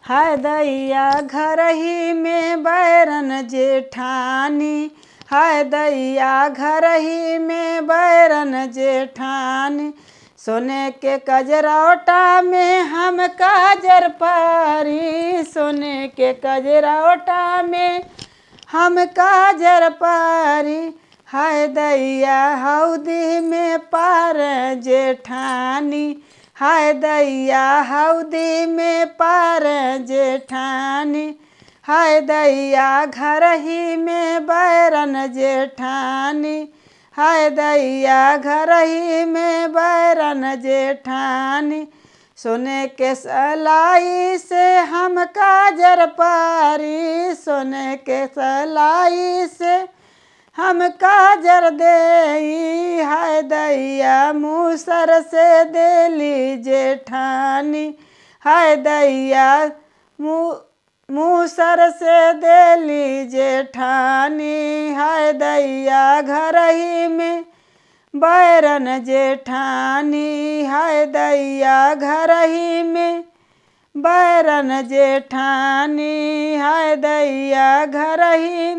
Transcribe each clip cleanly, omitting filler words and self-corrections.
हाय दैया घर ही में बैरन जेठानी, हाय दैया घर ही में बैरन जेठानी। सोने के कजरौटा में हम काजर पारी, सोने के कजरौटा में हम काजर पारी। हाय दैया हौदी में पार जेठानी, हाय दैया हौदी में पार जेठानी। हाय दैया घर ही में बैरन जेठानी, हाय दैया घर ही में बैरन जेठानी। सोने के सलाई से हम काजर पारी, सोने के सलाई से हम काजर देई। हाय दैया मूसर से देली जेठानी, हाय दैया मूसर से देली जेठानी। हाय दैया घर ही में बैरन जेठानी, हाय दैया घर ही में बैरन जेठानी। हाय दैया घर ही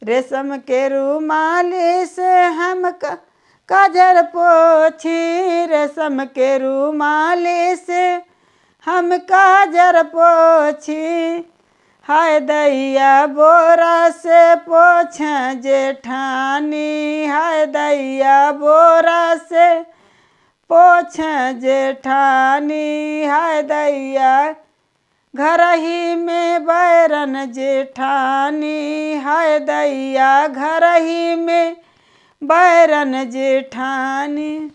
रेशम के रुमाली से हम काजर पोछी, रेशम के रुमाली से हम काजर पोछी। हाय दैया बोरा से पोछ जेठानी, हाय दैया बोरा से पोछ जेठानी। हाय दैया घर ही में बैरन जेठानी, हाय दैया घर ही में बैरन जेठानी।